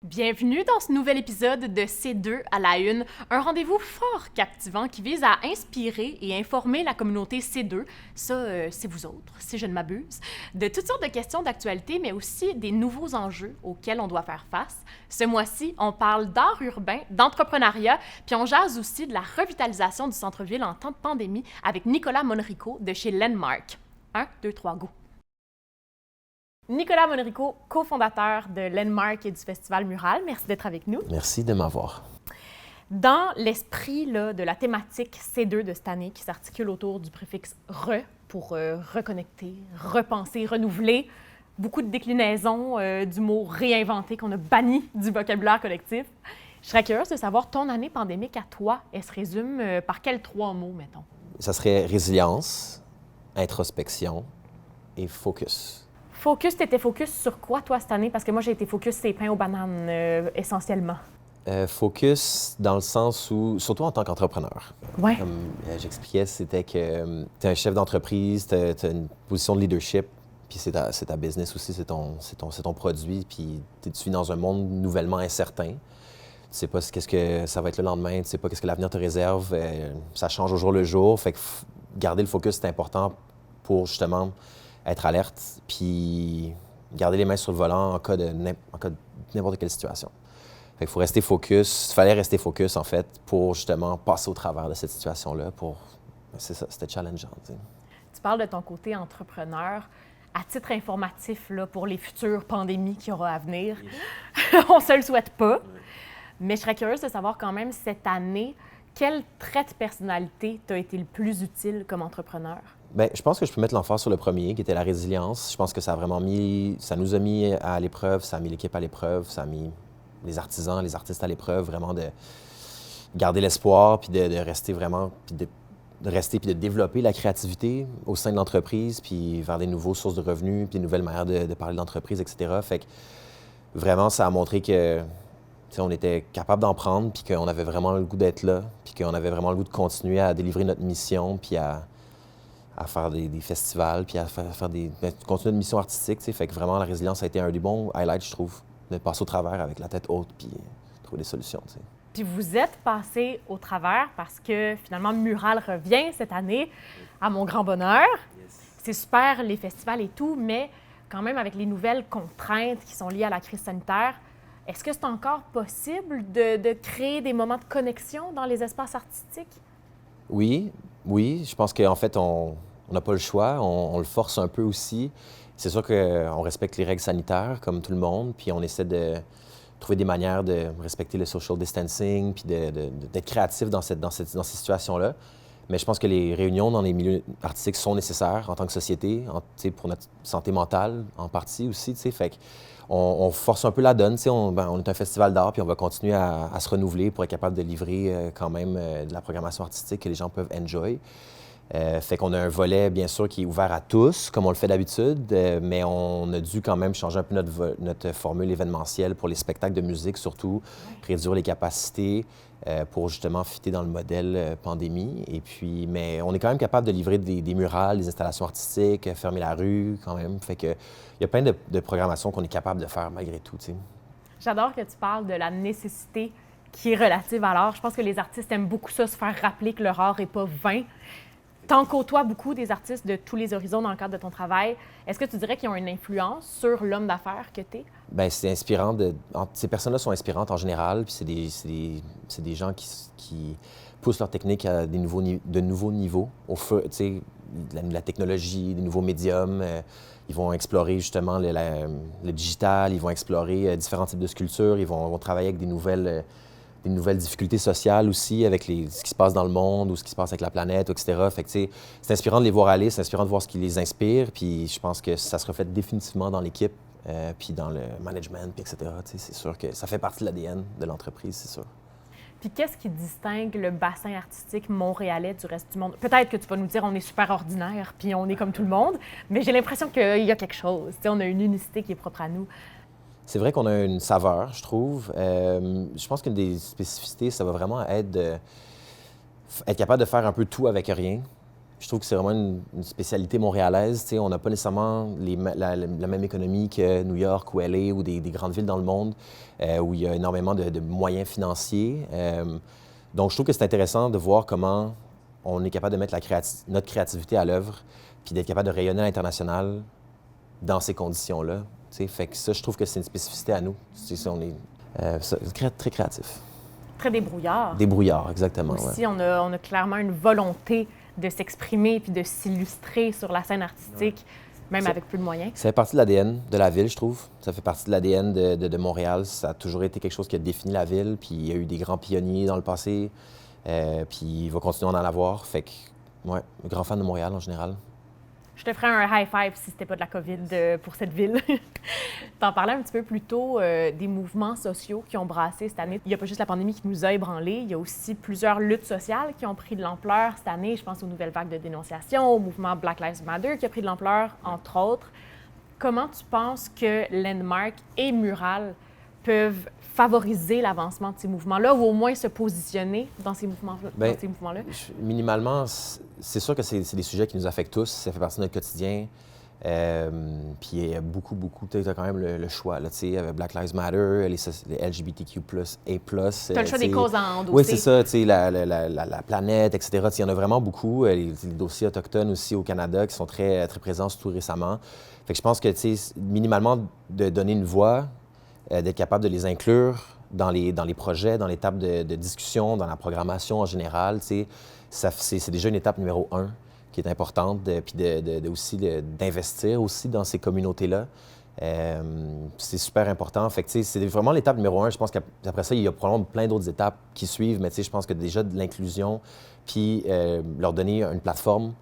Bienvenue dans ce nouvel épisode de C2 à la Une, un rendez-vous fort captivant qui vise à inspirer et informer la communauté C2, ça c'est vous autres, si je ne m'abuse, de toutes sortes de questions d'actualité, mais aussi des nouveaux enjeux auxquels on doit faire face. Ce mois-ci, on parle d'art urbain, d'entrepreneuriat, puis on jase aussi de la revitalisation du centre-ville en temps de pandémie avec Nicolas Monrico de chez Landmark. 1, 2, 3, go! Nicolas Monrico, cofondateur de Landmark et du Festival Mural. Merci d'être avec nous. Merci de m'avoir. Dans l'esprit là, de la thématique C2 de cette année qui s'articule autour du préfixe « re » pour reconnecter, repenser, renouveler, beaucoup de déclinaisons du mot « réinventer » qu'on a banni du vocabulaire collectif. Je serais curieuse de savoir, ton année pandémique à toi, elle se résume par quels 3 mots, mettons? Ça serait résilience, introspection et focus. Focus, t'étais focus sur quoi, toi, cette année? Parce que moi, j'ai été focus sur les pains aux bananes, essentiellement. Focus dans le sens où, surtout en tant qu'entrepreneur. Ouais. Comme j'expliquais, c'était que tu es un chef d'entreprise, tu as une position de leadership, puis c'est ta business aussi, c'est ton produit, puis tu vis dans un monde nouvellement incertain. Tu sais pas qu'est-ce que ça va être le lendemain, tu sais pas qu'est-ce que l'avenir te réserve, ça change au jour le jour. Fait que garder le focus, c'est important pour justement être alerte, puis garder les mains sur le volant en cas de n'importe quelle situation. Fait qu'il faut rester focus. Il fallait rester focus, en fait, pour justement passer au travers de cette situation-là. C'est ça, c'était challengeant. T'sais. Tu parles de ton côté entrepreneur. À titre informatif, là, pour les futures pandémies qu'il y aura à venir, on ne se le souhaite pas. Mais je serais curieuse de savoir quand même, cette année, quel trait de personnalité t'a été le plus utile comme entrepreneur? Bien, je pense que je peux mettre l'emphase sur le premier, qui était la résilience. Je pense que ça nous a mis à l'épreuve, ça a mis l'équipe à l'épreuve, ça a mis les artisans, les artistes à l'épreuve, vraiment de garder l'espoir, puis de rester vraiment, puis de développer la créativité au sein de l'entreprise, puis vers des nouvelles sources de revenus, puis des nouvelles manières de parler d'entreprise, etc. Fait que vraiment, ça a montré que on était capable d'en prendre, puis qu'on avait vraiment le goût d'être là, puis qu'on avait vraiment le goût de continuer à délivrer notre mission, puis à faire des festivals, puis à continuer notre mission artistique. Fait que vraiment, la résilience a été un des bons highlights, je trouve, de passer au travers avec la tête haute, puis trouver des solutions. T'sais. Puis vous êtes passé au travers parce que finalement, Mural revient cette année, à mon grand bonheur. Yes. C'est super, les festivals et tout, mais quand même avec les nouvelles contraintes qui sont liées à la crise sanitaire, est-ce que c'est encore possible de créer des moments de connexion dans les espaces artistiques? Oui. Je pense qu'en fait, on n'a pas le choix. On le force un peu aussi. C'est sûr qu'on respecte les règles sanitaires, comme tout le monde, puis on essaie de trouver des manières de respecter le social distancing, puis d'être créatif dans ces situations-là. Mais je pense que les réunions dans les milieux artistiques sont nécessaires en tant que société, pour notre santé mentale en partie aussi. Fait on force un peu la donne. On est un festival d'art, puis on va continuer à se renouveler pour être capable de livrer quand même de la programmation artistique que les gens peuvent enjoy. Fait qu'on a un volet, bien sûr, qui est ouvert à tous, comme on le fait d'habitude, mais on a dû quand même changer un peu notre formule événementielle pour les spectacles de musique, surtout, réduire les capacités pour justement fitter dans le modèle pandémie. Et puis, mais on est quand même capable de livrer des murales, des installations artistiques, fermer la rue quand même. Fait que il y a plein de programmations qu'on est capable de faire malgré tout, t'sais. J'adore que tu parles de la nécessité qui est relative à l'art. Je pense que les artistes aiment beaucoup ça, se faire rappeler que leur art n'est pas vain. T'en côtoies beaucoup des artistes de tous les horizons dans le cadre de ton travail. Est-ce que tu dirais qu'ils ont une influence sur l'homme d'affaires que tu es? Bien, c'est inspirant. Ces personnes-là sont inspirantes en général, puis c'est des gens qui poussent leur technique à de nouveaux niveaux. La technologie, des nouveaux médiums. Ils vont explorer justement le digital, ils vont explorer différents types de sculptures, ils vont travailler avec des nouvelles difficultés sociales aussi, avec ce qui se passe dans le monde ou ce qui se passe avec la planète, etc. Fait que, c'est inspirant de les voir aller, c'est inspirant de voir ce qui les inspire, puis je pense que ça se reflète définitivement dans l'équipe, puis dans le management, puis etc. C'est sûr que ça fait partie de l'ADN de l'entreprise, c'est sûr. Puis qu'est-ce qui distingue le bassin artistique montréalais du reste du monde? Peut-être que tu vas nous dire on est super ordinaire, puis on est comme tout le monde, mais j'ai l'impression qu'il y a quelque chose. On a une unicité qui est propre à nous. C'est vrai qu'on a une saveur, je trouve. Je pense qu'une des spécificités, ça va vraiment être être capable de faire un peu tout avec rien. Je trouve que c'est vraiment une spécialité montréalaise. Tu sais, on n'a pas nécessairement la même économie que New York ou LA ou des grandes villes dans le monde où il y a énormément de moyens financiers. Donc, je trouve que c'est intéressant de voir comment on est capable de mettre notre créativité à l'œuvre puis d'être capable de rayonner à l'international dans ces conditions-là. Tu sais, fait que ça, je trouve que c'est une spécificité à nous. C'est ça, on est très créatif. Très débrouillard. Débrouillard, exactement. Aussi, on a clairement une volonté de s'exprimer puis de s'illustrer sur la scène artistique, même avec peu de moyens. Ça fait partie de l'ADN de la ville, je trouve. Ça fait partie de l'ADN de Montréal. Ça a toujours été quelque chose qui a défini la ville. Puis il y a eu des grands pionniers dans le passé. Puis il va continuer à en avoir. Fait que, ouais, grand fan de Montréal en général. Je te ferais un high five si c'était pas de la COVID pour cette ville. T'en parlais un petit peu plus tôt des mouvements sociaux qui ont brassé cette année. Il n'y a pas juste la pandémie qui nous a ébranlés, il y a aussi plusieurs luttes sociales qui ont pris de l'ampleur cette année. Je pense aux nouvelles vagues de dénonciation, au mouvement Black Lives Matter qui a pris de l'ampleur, entre autres. Comment tu penses que Landmark et Mural peuvent favoriser l'avancement de ces mouvements-là ou au moins se positionner dans ces mouvements-là? Minimalement, c'est sûr que c'est des sujets qui nous affectent tous. Ça fait partie de notre quotidien. Puis il y a beaucoup, tu as quand même le choix. Là, Black Lives Matter, les LGBTQ+, A+. Tu as le choix des causes à endosser. Oui, c'est ça. La planète, etc. Il y en a vraiment beaucoup. Les dossiers autochtones aussi au Canada qui sont très présents, surtout récemment. Fait que je pense que, minimalement, de donner une voix, d'être capable de les inclure dans les projets, dans l'étape de discussion, dans la programmation en général, c'est déjà une étape numéro 1 qui est importante, puis d'investir aussi dans ces communautés-là. C'est super important. Fait que, c'est vraiment l'étape numéro 1. Je pense qu'après ça, il y a probablement plein d'autres étapes qui suivent, mais je pense que déjà de l'inclusion, puis leur donner une plateforme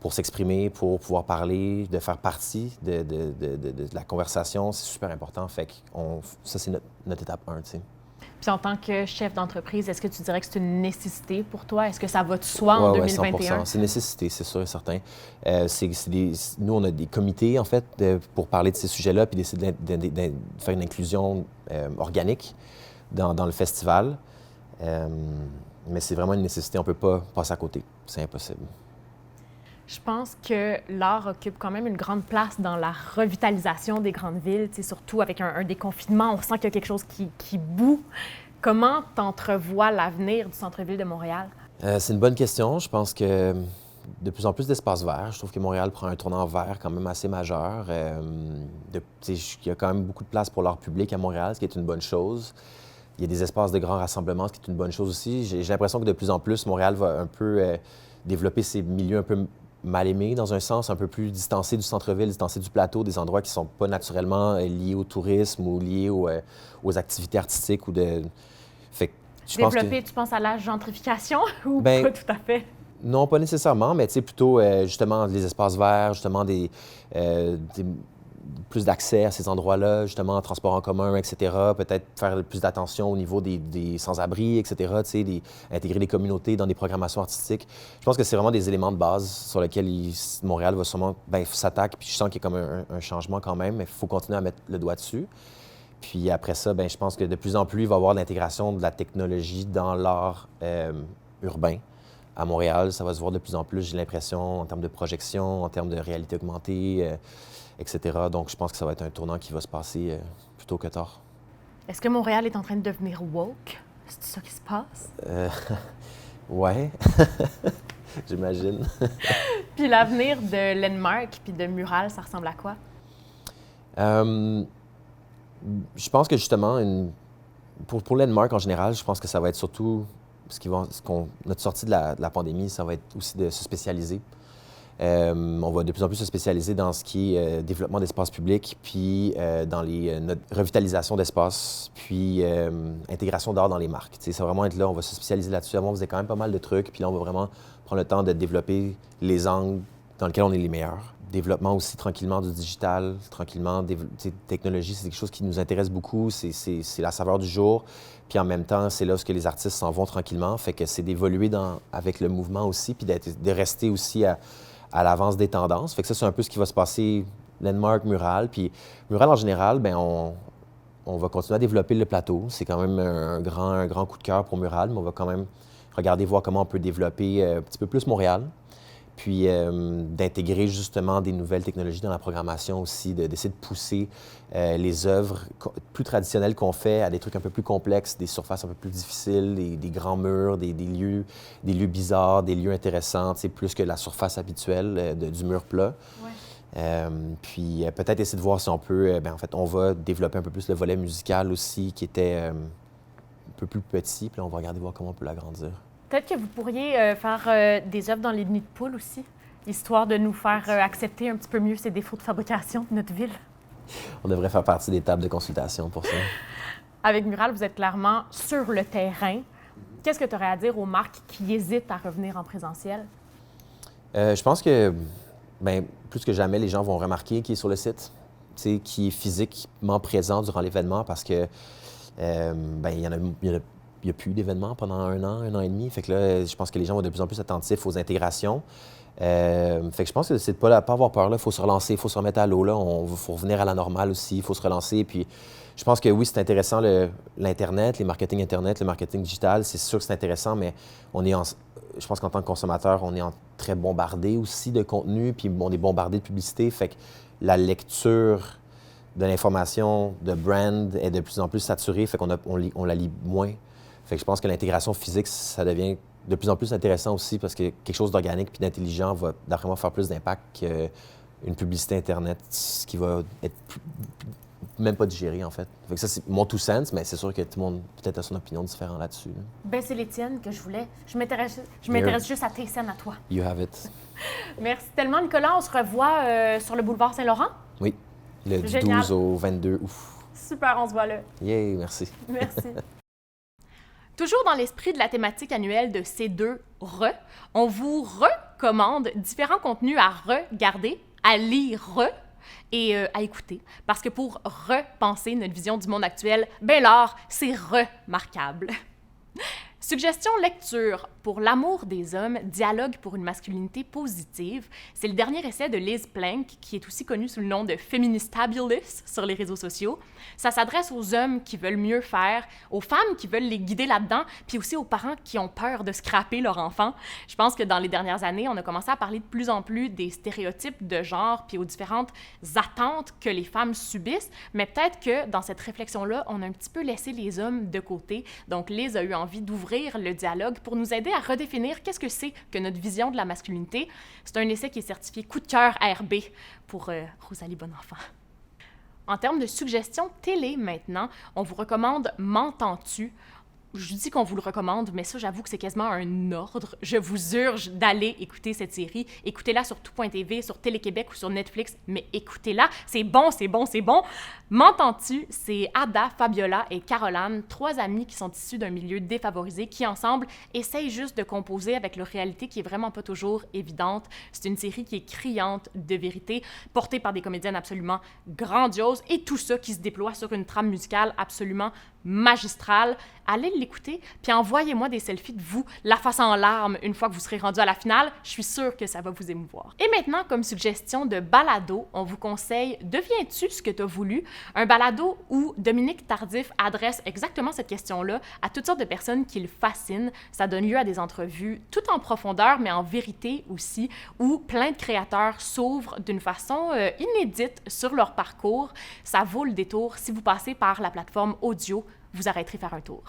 pour s'exprimer, pour pouvoir parler, de faire partie de la conversation, c'est super important. Fait que ça, c'est notre étape 1, tu sais. Puis en tant que chef d'entreprise, est-ce que tu dirais que c'est une nécessité pour toi? Est-ce que ça va de soi en 2021? 100%. C'est une nécessité, c'est sûr et certain. Nous, on a des comités, en fait, pour parler de ces sujets-là, puis d'essayer de faire une inclusion organique dans le festival. Mais c'est vraiment une nécessité, on ne peut pas passer à côté. C'est impossible. Je pense que l'art occupe quand même une grande place dans la revitalisation des grandes villes, surtout avec un déconfinement. On sent qu'il y a quelque chose qui bout. Comment t'entrevois l'avenir du centre-ville de Montréal? C'est une bonne question. Je pense que de plus en plus d'espaces verts. Je trouve que Montréal prend un tournant vert quand même assez majeur. Il y a quand même beaucoup de place pour l'art public à Montréal, ce qui est une bonne chose. Il y a des espaces de grands rassemblements, ce qui est une bonne chose aussi. J'ai l'impression que de plus en plus, Montréal va un peu développer ces milieux un peu mal aimés, dans un sens, un peu plus distancés du centre-ville, distancés du plateau, des endroits qui ne sont pas naturellement liés au tourisme ou liés aux activités artistiques ou de... Fait que développer, tu penses à la gentrification ou pas tout à fait? Non, pas nécessairement, mais plutôt justement les espaces verts, justement plus d'accès à ces endroits-là, justement en transport en commun, etc. Peut-être faire plus d'attention au niveau des sans-abri, etc. Intégrer les communautés dans des programmations artistiques. Je pense que c'est vraiment des éléments de base sur lesquels Montréal va sûrement s'attaquer. Puis je sens qu'il y a comme un changement quand même, mais il faut continuer à mettre le doigt dessus. Puis après ça, je pense que de plus en plus, il va y avoir l'intégration de la technologie dans l'art urbain. À Montréal, ça va se voir de plus en plus, j'ai l'impression, en termes de projection, en termes de réalité augmentée, etc. Donc, je pense que ça va être un tournant qui va se passer plus tôt que tard. Est-ce que Montréal est en train de devenir woke? C'est ça qui se passe? Ouais, j'imagine. Puis l'avenir de Landmark puis de Mural, ça ressemble à quoi? Je pense que justement, pour Landmark en général, je pense que ça va être surtout notre sortie de la pandémie, ça va être aussi de se spécialiser. On va de plus en plus se spécialiser dans ce qui est développement d'espaces publics, puis dans notre revitalisation d'espaces, puis intégration d'art dans les marques. Ça va vraiment être là, on va se spécialiser là-dessus. Avant, on faisait quand même pas mal de trucs, puis là, on va vraiment prendre le temps de développer les angles dans lesquels on est les meilleurs. Développement aussi tranquillement du digital, tranquillement, technologie, c'est quelque chose qui nous intéresse beaucoup, c'est la saveur du jour. Puis en même temps, c'est là où les artistes s'en vont tranquillement. Fait que c'est d'évoluer avec le mouvement aussi, puis de rester aussi à l'avance des tendances. Fait que ça, c'est un peu ce qui va se passer, Landmark, Mural. Puis Mural, en général, on va continuer à développer le plateau. C'est quand même un grand coup de cœur pour Mural, mais on va quand même voir comment on peut développer un petit peu plus Montréal. puis d'intégrer justement des nouvelles technologies dans la programmation aussi, d'essayer de pousser les œuvres plus traditionnelles qu'on fait à des trucs un peu plus complexes, des surfaces un peu plus difficiles, des grands murs, des lieux bizarres, des lieux intéressants, plus que la surface habituelle du mur plat. Ouais. Puis peut-être essayer de voir si on peut, en fait, on va développer un peu plus le volet musical aussi, qui était un peu plus petit, puis là, on va regarder voir comment on peut l'agrandir. Peut-être que vous pourriez faire des œuvres dans les nids de poules aussi, histoire de nous faire accepter un petit peu mieux ces défauts de fabrication de notre ville. On devrait faire partie des tables de consultation pour ça. Avec Mural, vous êtes clairement sur le terrain. Qu'est-ce que tu aurais à dire aux marques qui hésitent à revenir en présentiel? Je pense que, plus que jamais, les gens vont remarquer qui est sur le site, qui est physiquement présent durant l'événement parce que, il n'y a plus d'événements pendant un an et demi. Fait que là, je pense que les gens vont de plus en plus attentifs aux intégrations. Fait que je pense que c'est de pas avoir peur. Il faut se relancer, il faut se remettre à l'eau. Il faut revenir à la normale aussi, il faut se relancer. Puis je pense que oui, c'est intéressant, l'Internet, les marketing Internet, le marketing digital. C'est sûr que c'est intéressant, mais je pense qu'en tant que consommateur, on est très bombardé aussi de contenu, puis on est bombardé de publicité. Fait que la lecture de l'information, de brand est de plus en plus saturée. Fait qu'on la lit moins. Fait que je pense que l'intégration physique, ça devient de plus en plus intéressant aussi parce que quelque chose d'organique puis d'intelligent va vraiment faire plus d'impact qu'une publicité Internet qui va être même pas digérée, en fait. Fait que ça, c'est mon two cents, mais c'est sûr que tout le monde peut-être a son opinion différente là-dessus. Ben, c'est les tiennes que je voulais. Je m'intéresse juste à tes scènes à toi. You have it. Merci tellement, Nicolas. On se revoit sur le boulevard Saint-Laurent? Oui, du 12 au 22 août. Super, on se voit là. Yay, merci. Merci. Toujours dans l'esprit de la thématique annuelle de C2 on vous recommande différents contenus à regarder, à lire et à écouter. Parce que pour repenser notre vision du monde actuel, l'art, c'est remarquable. Suggestion lecture. Pour l'amour des hommes, dialogue pour une masculinité positive. C'est le dernier essai de Liz Plank, qui est aussi connue sous le nom de Feministabulous sur les réseaux sociaux. Ça s'adresse aux hommes qui veulent mieux faire, aux femmes qui veulent les guider là-dedans, puis aussi aux parents qui ont peur de scraper leur enfant. Je pense que dans les dernières années, on a commencé à parler de plus en plus des stéréotypes de genre, puis aux différentes attentes que les femmes subissent, mais peut-être que dans cette réflexion-là, on a un petit peu laissé les hommes de côté. Donc Liz a eu envie d'ouvrir le dialogue pour nous aider à redéfinir qu'est-ce que c'est que notre vision de la masculinité. C'est un essai qui est certifié coup de cœur RB pour Rosalie Bonenfant. En termes de suggestions télé maintenant, on vous recommande M'entends-tu? Je dis qu'on vous le recommande, mais ça, j'avoue que c'est quasiment un ordre. Je vous urge d'aller écouter cette série. Écoutez-la sur tout.tv, sur Télé-Québec ou sur Netflix, mais écoutez-la. C'est bon, c'est bon, c'est bon. M'entends-tu? C'est Ada, Fabiola et Caroline, 3 amies qui sont issues d'un milieu défavorisé, qui ensemble essayent juste de composer avec leur réalité qui est vraiment pas toujours évidente. C'est une série qui est criante de vérité, portée par des comédiennes absolument grandioses et tout ça qui se déploie sur une trame musicale absolument magistrale. Allez l'écouter, puis envoyez-moi des selfies de vous, la face en larmes, une fois que vous serez rendu à la finale. Je suis sûre que ça va vous émouvoir. Et maintenant, comme suggestion de balado, on vous conseille « Deviens-tu ce que tu as voulu ?» Un balado où Dominique Tardif adresse exactement cette question-là à toutes sortes de personnes qui le fascinent. Ça donne lieu à des entrevues tout en profondeur, mais en vérité aussi, où plein de créateurs s'ouvrent d'une façon inédite sur leur parcours. Ça vaut le détour. Si vous passez par la plateforme audio, vous arrêterez faire un tour.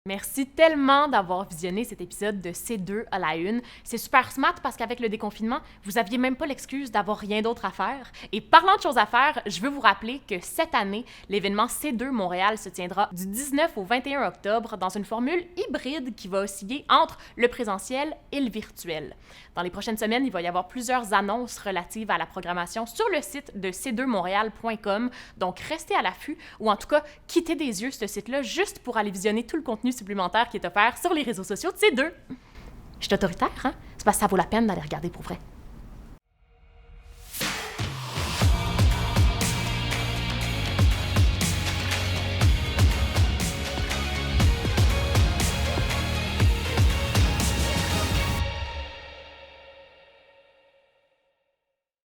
Merci tellement d'avoir visionné cet épisode de C2 à la une. C'est super smart parce qu'avec le déconfinement, vous aviez même pas l'excuse d'avoir rien d'autre à faire. Et parlant de choses à faire, je veux vous rappeler que cette année, l'événement C2 Montréal se tiendra du 19 au 21 octobre dans une formule hybride qui va osciller entre le présentiel et le virtuel. Dans les prochaines semaines, il va y avoir plusieurs annonces relatives à la programmation sur le site de c2montréal.com. Donc, restez à l'affût ou en tout cas, quittez des yeux ce site-là juste pour aller visionner tout le contenu supplémentaire qui est offert sur les réseaux sociaux de C2. Je suis autoritaire, hein? C'est parce que ça vaut la peine d'aller regarder pour vrai.